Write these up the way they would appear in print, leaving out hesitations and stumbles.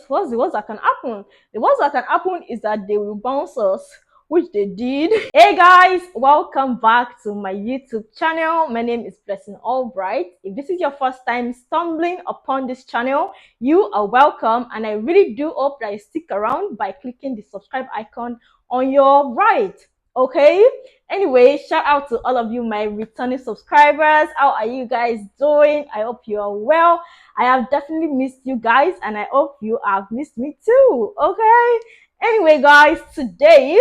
what's that can happen? The worst that can happen is that they will bounce us, which they did. Hey guys, welcome back to my YouTube channel. My name is Blessing Albright. If this is your first time stumbling upon this channel, you are welcome, and I really do hope that you stick around by clicking the subscribe icon on your right. Okay, anyway, shout out to all of you, my returning subscribers. How are you guys doing? I hope you are well. I have definitely missed you guys, and I hope you have missed me too. Okay, anyway guys, today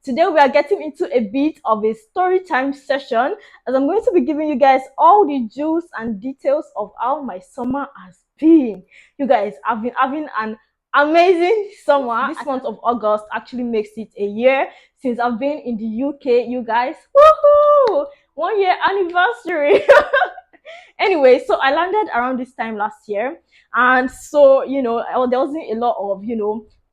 we are getting into a bit of a story time session, as I'm going to be giving you guys all the juice and details of how my summer has been. You guys, I've been having an amazing summer. This month of August actually makes it a year since I've been in the UK, you guys. Woohoo! 1 year anniversary. Anyway, so I landed around this time last year, and so there wasn't a lot of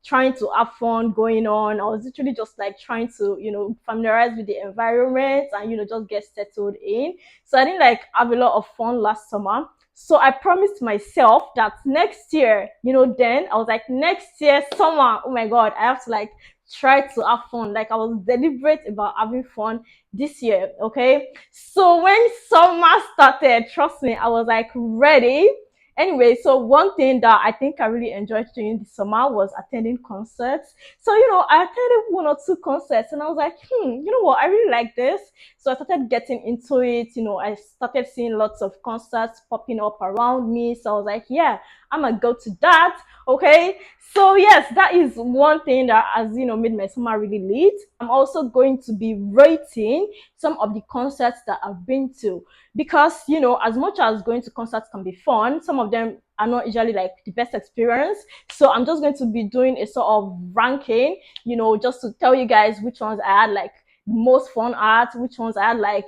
trying to have fun going on. I was literally just like trying to familiarize with the environment and just get settled in. So I didn't like have a lot of fun last summer. So I promised myself that next year, then I was like, next year summer, oh my god, I have to like try to have fun. Like I was deliberate about having fun this year. Okay, so when summer started, trust me, I was like ready. Anyway, so one thing that I think I really enjoyed doing this summer was attending concerts. So I attended 1 or 2 concerts, and I was like, you know what, I really like this. So I started getting into it. I started seeing lots of concerts popping up around me. So I was like, yeah, I'm gonna go to that. Okay, so yes, that is one thing that has made my summer really lit. I'm also going to be rating some of the concerts that I've been to, because as much as going to concerts can be fun, some of them are not usually like the best experience. So I'm just going to be doing a sort of ranking, just to tell you guys which ones I had like the most fun at, which ones I had like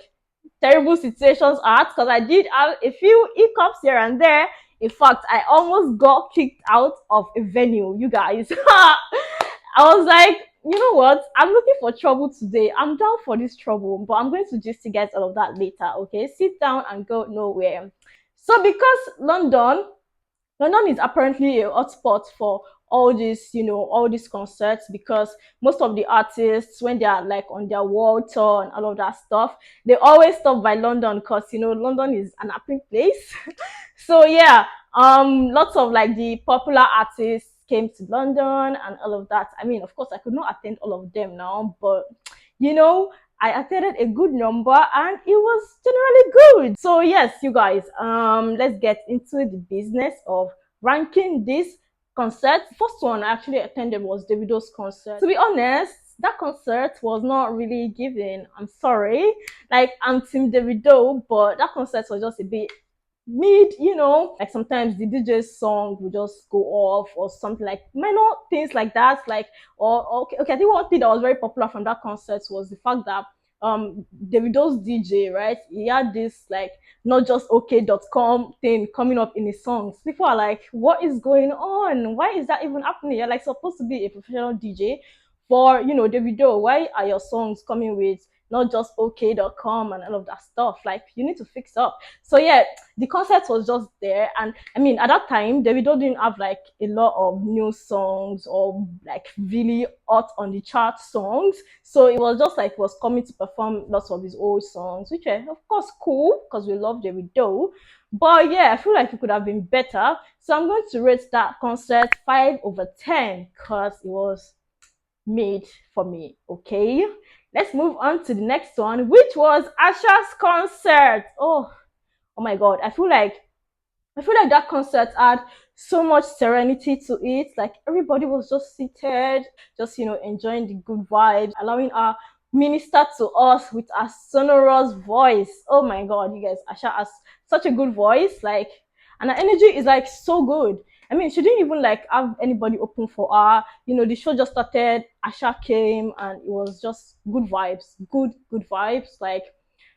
terrible situations at, because I did have a few hiccups here and there. In fact, I almost got kicked out of a venue, you guys. I was like, you know what? I'm looking for trouble today. I'm down for this trouble, but I'm going to just get all of that later. Okay, sit down and go nowhere. So because London is apparently a hotspot for all these concerts, because most of the artists, when they are like on their world tour and all of that stuff, they always stop by London, because London is an happy place. So yeah, lots of like the popular artists came to London and all of that. I mean, of course, I could not attend all of them now, but I attended a good number and it was generally good. So yes, you guys, let's get into the business of ranking this concert. First one I actually attended was Davido's concert. To be honest, that concert was not really giving. I'm sorry. Like, I'm team Davido, but that concert was just a bit mid. Like sometimes the DJ's song will just go off or something, like minor things like that. Like, or okay, I think one thing that was very popular from that concert was the fact that Davido's DJ, right, he had this like not just okay.com thing coming up in his songs. People are like, what is going on? Why is that even happening? You're like supposed to be a professional DJ for Davido. Why are your songs coming with not just okay.com and all of that stuff? Like, you need to fix up. So yeah, the concept was just there. And I mean, at that time, Davido didn't have like a lot of new songs or like really hot on the chart songs. So it was just like he was coming to perform lots of his old songs, which are of course cool because we love Davido. But yeah, I feel like it could have been better. So I'm going to rate that concert 5/10 because it was made for me. Okay, let's move on to the next one, which was Asha's concert. Oh my god, I feel like that concert had so much serenity to it. Like, everybody was just seated, just enjoying the good vibes, allowing her minister to us with her sonorous voice. Oh my god, you guys, Asha has such a good voice, like, and her energy is like so good. I mean, she didn't even like have anybody open for her. The show just started, Asha came, and it was just good vibes, good vibes. Like,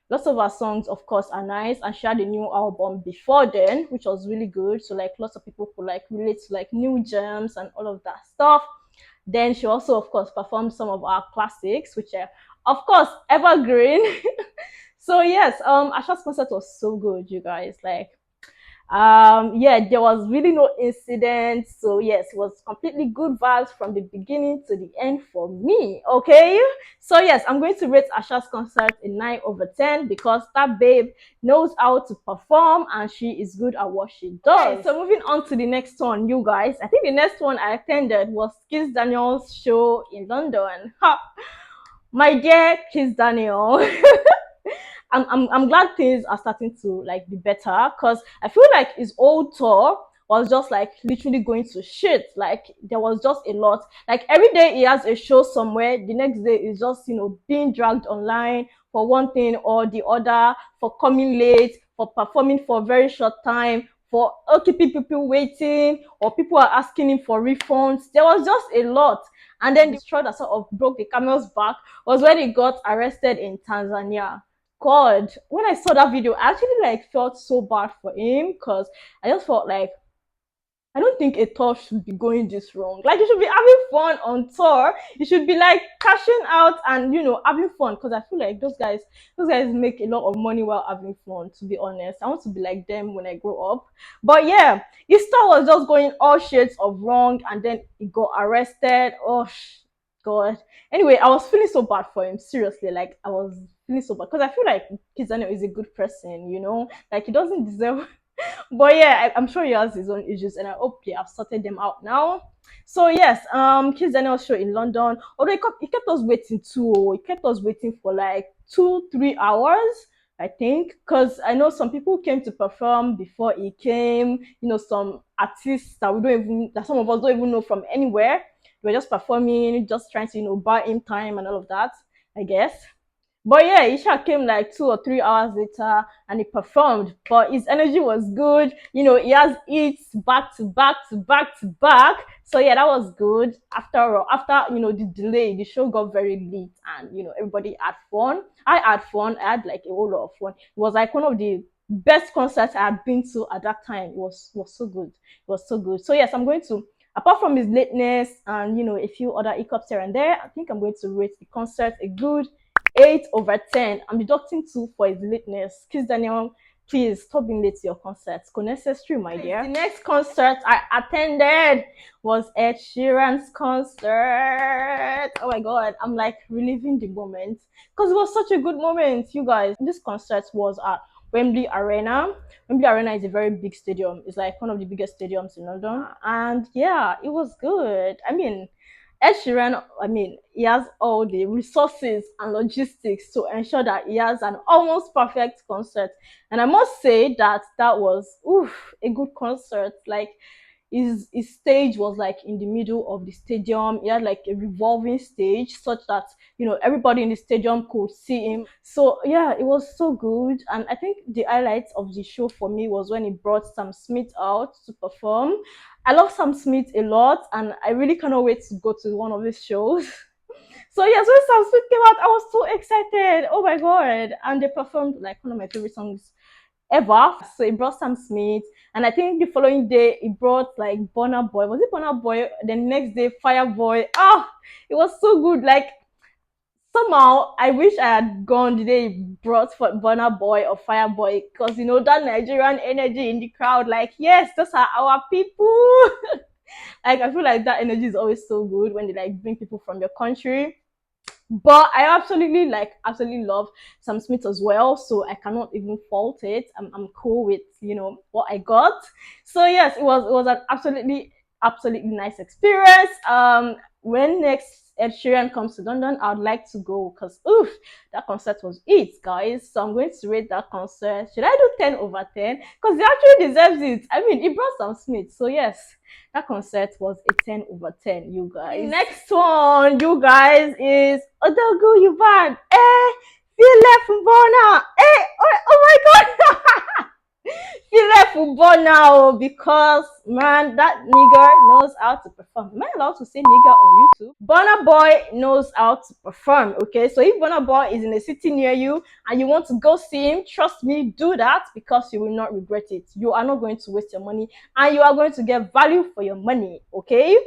lots of her songs, of course, are nice, and she had a new album before then, which was really good. So like lots of people could like relate to like new gems and all of that stuff. Then she also, of course, performed some of our classics, which are, of course, evergreen. So yes, Asha's concert was so good, you guys. Like, Yeah, there was really no incident. So yes, it was completely good vibes from the beginning to the end for me. Okay. So yes, I'm going to rate Asha's concert a 9/10 because that babe knows how to perform and she is good at what she does. Okay, so moving on to the next one, you guys. I think the next one I attended was Kizz Daniel's show in London. Ha! My dear Kizz Daniel. I'm glad things are starting to like be better because I feel like his old tour was just like literally going to shit. Like there was just a lot. Like every day he has a show somewhere, the next day is just being dragged online for one thing or the other, for coming late, for performing for a very short time, for keeping people waiting, or people are asking him for refunds. There was just a lot. And then the straw that sort of broke the camel's back was when he got arrested in Tanzania. God, when I saw that video, I actually like felt so bad for him because I just felt like I don't think a tour should be going this wrong. Like you should be having fun on tour. You should be like cashing out and having fun. Because I feel like those guys make a lot of money while having fun. To be honest, I want to be like them when I grow up. But yeah, his tour was just going all shades of wrong, and then he got arrested. Oh God. Anyway, I was feeling so bad for him. Seriously, like I was feeling so bad because I feel like Kizz Daniel is a good person. Like he doesn't deserve but yeah, I'm sure he has his own issues, and I hope they have sorted them out now. So yes, Kizz Daniel show in London. Although he kept us waiting too. He kept us waiting for like 2-3 hours, I think, because I know some people came to perform before he came. Some artists that some of us don't even know from anywhere. They were just performing, just trying to buy him time and all of that, I guess. But yeah, Isha came like 2 or 3 hours later and he performed. But his energy was good. He has hits back to back to back to back. So yeah, that was good. After the delay, the show got very late and everybody had fun. I had fun. I had like a whole lot of fun. It was like one of the best concerts I had been to at that time. It was so good. It was so good. So yes, I'm going to, apart from his lateness and a few other hiccups here and there, I think I'm going to rate the concert a good 8/10. I'm deducting 2 for his lateness. Kizz Daniel, please stop being late to your concerts. Necessary, my dear. The next concert I attended was Ed Sheeran's concert. Oh my God, I'm like reliving the moment because it was such a good moment, you guys. This concert was at Wembley Arena. Wembley Arena is a very big stadium. It's like one of the biggest stadiums in London. And yeah, it was good. I mean, Ed Sheeran, he has all the resources and logistics to ensure that he has an almost perfect concert. And I must say that that was a good concert. Like his stage was like in the middle of the stadium. He had like a revolving stage such that everybody in the stadium could see him. So yeah, it was so good. And I think the highlights of the show for me was when he brought Sam Smith out to perform. I love Sam Smith a lot, and I really cannot wait to go to one of his shows. So yes, when Sam Smith came out, I was so excited. Oh my God. And they performed like one of my favorite songs ever. So he brought Sam Smith, and I think the following day he brought like BURNA Boy. Was it BURNA Boy? The next day, Fireboy. It was so good. Like somehow I wish I had gone the day he brought for BURNA Boy or Fireboy, because that Nigerian energy in the crowd. Like yes, those are our people. Like I feel like that energy is always so good when they like bring people from your country. But I absolutely love Sam Smith as well, so I cannot even fault it. I'm cool with what I got. So yes, it was an absolutely nice experience. When next Ed Sheeran comes to London, I would like to go because that concert was it, guys. So I'm going to rate that concert. Should I do 10/10? Because he actually deserves it. I mean, he brought Sam Smith, so yes, that concert was a 10/10, you guys. The next one, you guys, is Odogu Yuvan. Feel left Bona. Oh my God. Feel left Bona because man, that nigger knows how to perform. Am I allowed to say nigger on YouTube? BURNA Boy knows how to perform. Okay, so if BURNA Boy is in a city near you and you want to go see him, trust me, do that because you will not regret it. You are not going to waste your money and you are going to get value for your money. Okay,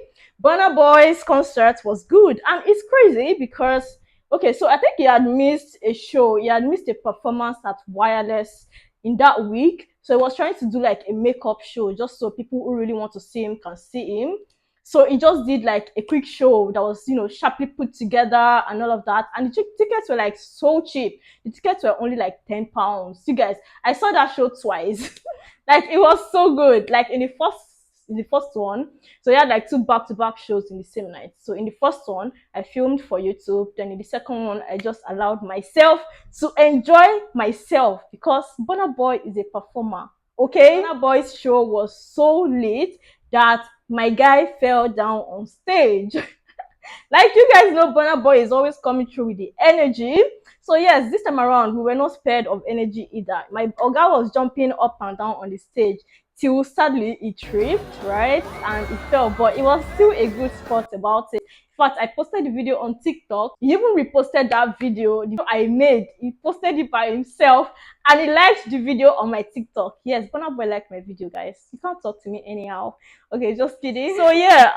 BURNA Boy's concert was good, and it's crazy because okay, so I think he had missed a show. He had missed a performance at Wireless in that week. So he was trying to do like a makeup show just so people who really want to see him can see him. So he just did like a quick show that was, sharply put together and all of that. And the tickets were like so cheap. The tickets were only like £10. You guys, I saw that show twice. Like it was so good. Like in the first one, so he had like two back-to-back shows in the same night. So in the first one, I filmed for YouTube. Then in the second one, I just allowed myself to enjoy myself because Burna Boy is a performer. Okay, Burna Boy's show was so late that my guy fell down on stage. Like you guys know, Burna Boy is always coming through with the energy. So yes, this time around we were not spared of energy either. My Oga was jumping up and down on the stage till sadly he tripped, right? And he fell, but it was still a good spot about it. In fact, I posted the video on TikTok. He even reposted that video, the video I made. He posted it by himself and he liked the video on my TikTok. Yes, Burna Boy liked my video, guys. You can't talk to me anyhow. Okay, just kidding. So yeah,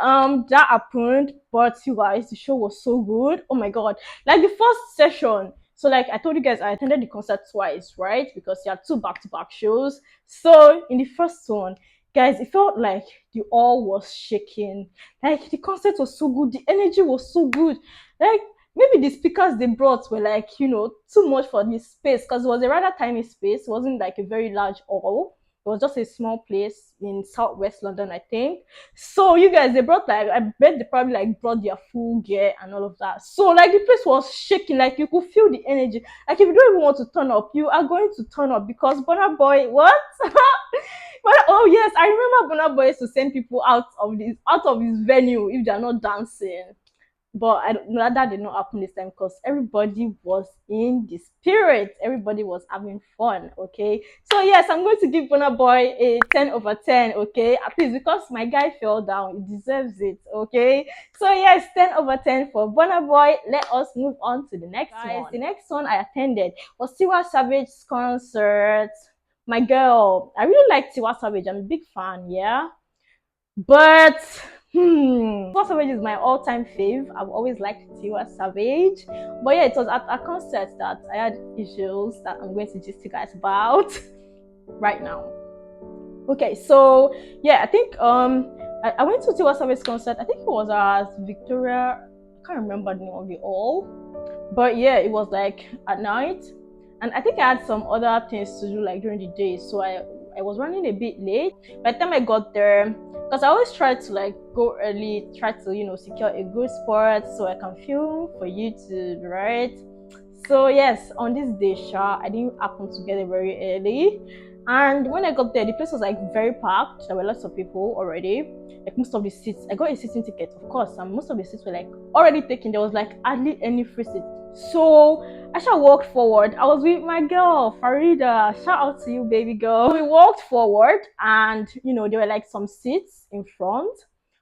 that happened, but you guys, the show was so good. Oh my god. Like the first session, so like I told you guys, I attended the concert twice, right? Because you had two back-to-back shows. So in the first one, guys, it felt like the all was shaking. Like the concert was so good, the energy was so good. Like maybe the speakers they brought were like, too much for this space because it was a rather tiny space. It wasn't like a very large hall. It was just a small place in southwest London, I think. So you guys, they brought like, I bet they probably like brought their full gear and all of that. So like the place was shaking, like you could feel the energy. Like if you don't even want to turn up, you are going to turn up because Burna Boy, what? But oh yes, I remember Burna Boy used to send people out of his venue if they are not dancing. But that did not happen this time because everybody was in the spirit. Everybody was having fun. Okay. So yes, I'm going to give Burna Boy a 10/10. Okay. At least because my guy fell down, he deserves it. Okay. So yes, 10/10 for Burna Boy. Let us move on to the next one. The next one I attended was Tiwa Savage's concert. My girl, I really like Tiwa Savage. I'm a big fan. Yeah. But Tiwa Savage is my all-time fave. I've always liked Tiwa Savage. But yeah, it was at a concert that I had issues that I'm going to just you guys about right now. Okay, so yeah, I think I went to Tiwa Savage's concert. I think it was at Victoria. I can't remember the name of it all. But yeah, it was like at night. And I think I had some other things to do like during the day. So I was running a bit late. By the time I got there, because I always try to like go early, try to secure a good spot so I can film for YouTube, right? So yes, on this day, I didn't happen to get there very early. And when I got there, the place was like very packed. There were lots of people already. Like most of the seats, I got a seating ticket, of course, and most of the seats were like already taken. There was like hardly any free seat. So I shall walk forward. I was with my girl Farida. Shout out to you, baby girl. We walked forward, and there were like some seats in front,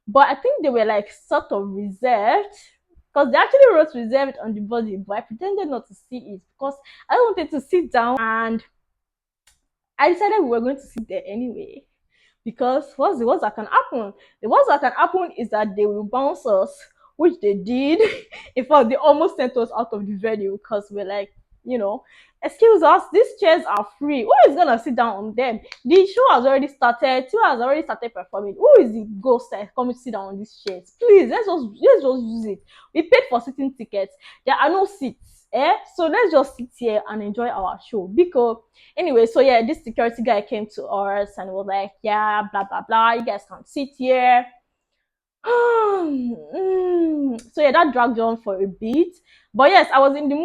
but I think they were like sort of reserved because they actually wrote reserved on the body, but I pretended not to see it because I wanted to sit down, and I decided we were going to sit there anyway. Because what's the worst that can happen? The worst that can happen is that they will bounce us, which they did. In fact, they almost sent us out of the venue because we're like, excuse us, these chairs are free. Who is gonna sit down on them? The show has already started. Tiwa has already started performing. Who is the ghost that coming to sit down on these chairs? Please, let's just use it. We paid for sitting tickets. There are no seats. So let's just sit here and enjoy our show. Because anyway, so yeah, this security guy came to us and was like, yeah, blah blah blah, you guys can't sit here. So yeah, that dragged on for a bit. But yes, I was in the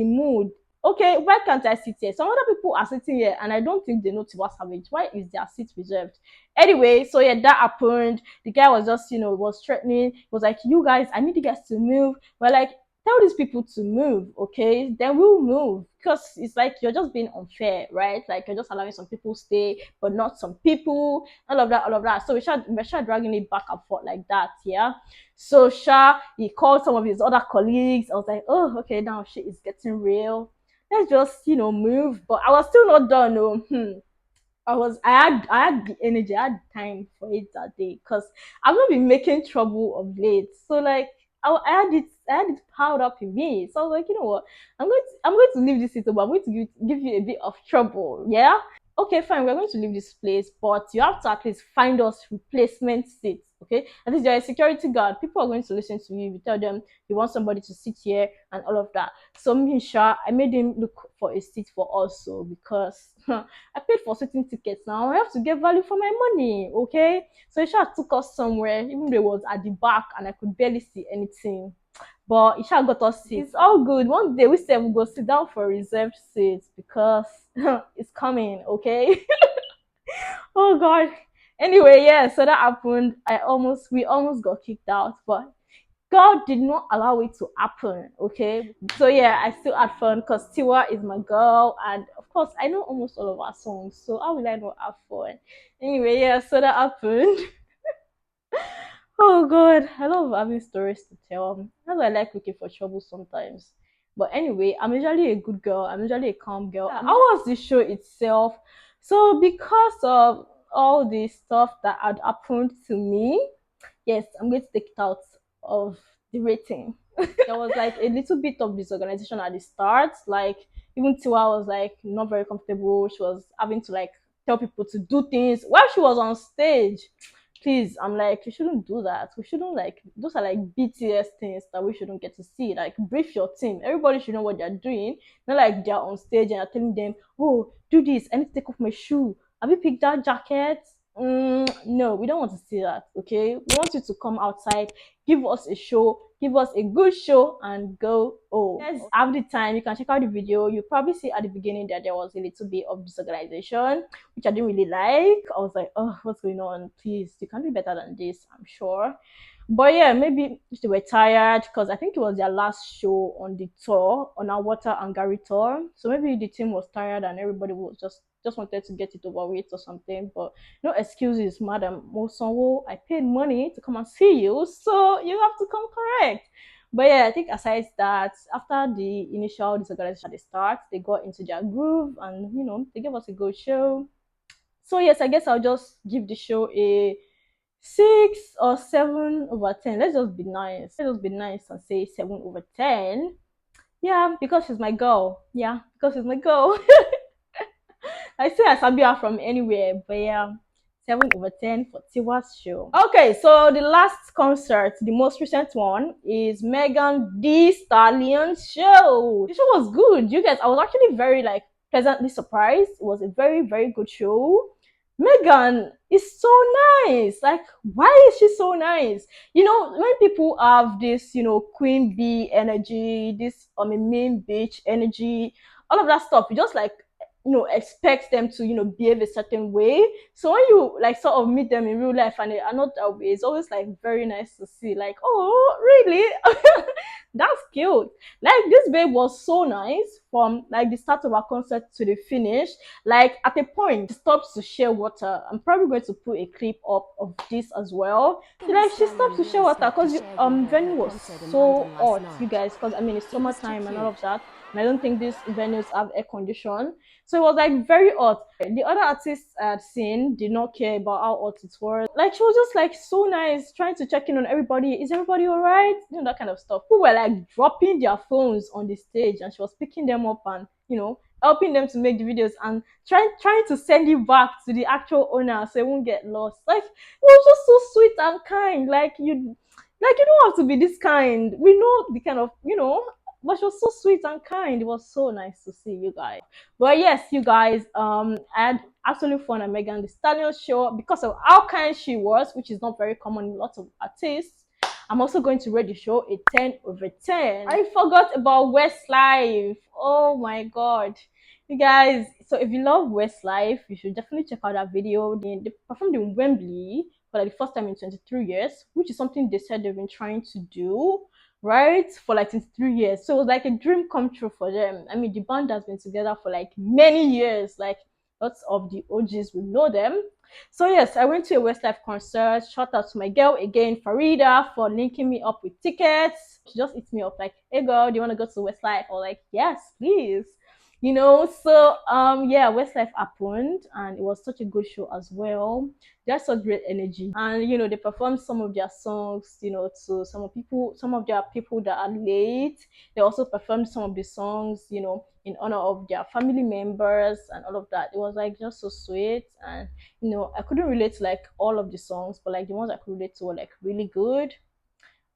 mood. Okay, why can't I sit here? Some other people are sitting here and I don't think they know Tiwa Savage. Why is their seat reserved? Anyway, so yeah, that happened. The guy was just, was threatening. He was like, you guys, I need you guys to move. We're like, tell these people to move, okay? Then we'll move. Because it's like you're just being unfair, right? Like you're just allowing some people stay, but not some people. All of that. So we're dragging it back and forth like that, yeah. So he called some of his other colleagues. I was like, oh, okay, now shit is getting real. Let's just move. But I was still not done. No. I had the energy, I had time for it that day because I've not been making trouble of late. So like I had it piled up in me. So I was like, you know what? I'm going to leave this seat, but I'm going to give you a bit of trouble. Yeah. okay, fine, we're going to leave this place, but you have to at least find us replacement seats. Okay, at least you're a security guard. People are going to listen to you. You tell them you want somebody to sit here and all of that. So me, Sha, I made him look for a seat for us, so because I paid for certain tickets now. I have to get value for my money. Okay, so Isha took us somewhere, even though it was at the back and I could barely see anything. But Isha got us seats. It's all good. One day we said we'll go sit down for reserved seats because it's coming, okay? Oh god. Anyway, yeah, so that happened. We almost got kicked out, but God did not allow it to happen, okay? So yeah, I still had fun because Tiwa is my girl, and of course I know almost all of our songs, so how will I not have fun? Anyway, yeah, so that happened. Oh god, I love having stories to tell. That's why I like looking for trouble sometimes. But anyway, I'm usually a good girl. I'm usually a calm girl. How was the show itself? So because of all the stuff that had happened to me, yes, I'm going to take it out of the rating. There was like a little bit of disorganization at the start. Like even Tiwa was like not very comfortable. She was having to like tell people to do things while she was on stage. Please, I'm like, you shouldn't do that. We shouldn't like those are like BTS things that we shouldn't get to see. Like brief your team. Everybody should know what they're doing. Not like they're on stage and you're telling them, oh, do this. I need to take off my shoe. Have you picked that jacket? No, we don't want to see that. Okay, we want you to come outside, give us a show, give us a good show, and go. Oh, let's have the time. You can check out the video. You probably see at the beginning that there was a little bit of disorganization, which I didn't really like. I was like, oh, what's going on? Please, you can do better than this, I'm sure. But yeah, maybe they were tired because I think it was their last show on the tour, on our Water and Gary tour. So maybe the team was tired and everybody was just wanted to get it over with or something. But no excuses, madam. Mosanwo, I paid money to come and see you, so you have to come correct. But yeah, I think aside that, after the initial disorganization at the start, they got into their groove and they gave us a good show. So yes, I guess I'll just give the show a 6 or 7 over 10. Let's just be nice. Let's just be nice and say 7 over 10. Yeah, because she's my girl. Yeah, because she's my girl. I say Asabia from anywhere, but yeah, 7 over 10 for Tiwa's show. Okay, so the last concert, the most recent one, is Megan Thee Stallion's show. The show was good. You guys, I was actually very like pleasantly surprised. It was a very, very good show. Megan is so nice. Like, why is she so nice? When people have this, queen bee energy, this main bitch energy, all of that stuff, you just like expect them to behave a certain way. So when you like sort of meet them in real life and they are not that way, it's always like very nice to see, like, oh really? That's cute. Like, this babe was so nice from like the start of our concert to the finish. Like, at a point she stopped to share water. I'm probably going to put a clip up of this as well. Like, she stopped to share water because the venue was so hot, you guys, because I mean it's summertime and all of that, and I don't think these venues have air condition. So it was like very hot. The other artists I had seen did not care about how hot it was. Like, she was just like so nice, trying to check in on everybody. Is everybody all right? That kind of stuff. People were like dropping their phones on the stage and she was picking them up and, helping them to make the videos and trying to send it back to the actual owner so it won't get lost. Like, it was just so sweet and kind. Like, you don't have to be this kind. We know the kind of, but she was so sweet and kind. It was so nice to see you guys. But yes, you guys, I had absolutely fun at Megan Thee Stallion show because of how kind she was, which is not very common in lots of artists. I'm also going to rate the show a 10 over 10. I forgot about Westlife. Oh my god. You guys, so if you love Westlife, you should definitely check out that video. They performed in Wembley for like the first time in 23 years, which is something they said they've been trying to do, right, for like 23 years. So it was like a dream come true for them. I mean, the band has been together for like many years. Like, lots of the OGs will know them. So yes, I went to a Westlife concert. Shout out to my girl again, Farida, for linking me up with tickets. She just hit me up like, hey girl, do you want to go to Westlife? Or like, yes, please. So yeah, Westlife happened and it was such a good show as well. There's such great energy, and they performed some of their songs to some of their people that are late. They also performed some of the songs in in honor of their family members and all of that. It was like just so sweet. And I couldn't relate to like all of the songs, but like the ones I could relate to were like really good.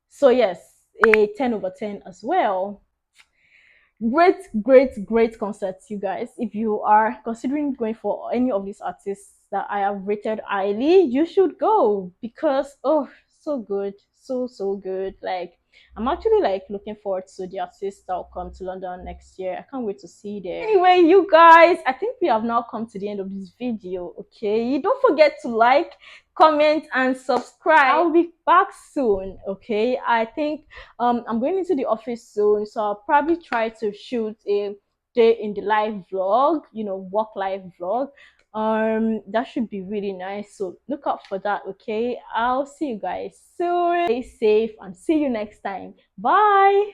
So yes, a 10 over 10 as well. Great concerts, you guys. If you are considering going for any of these artists that I have rated highly, you should go because oh, so good, so good. Like I'm actually like looking forward to the artists that will come to London next year. I can't wait to see them. Anyway, you guys, I think we have now come to the end of this video. Okay, don't forget to like, comment, and subscribe. I'll be back soon. Okay, I think I'm going into the office soon, so I'll probably try to shoot a day in the life vlog, work life vlog. That should be really nice, so look out for that. Okay, I'll see you guys soon. Stay safe and see you next time. Bye.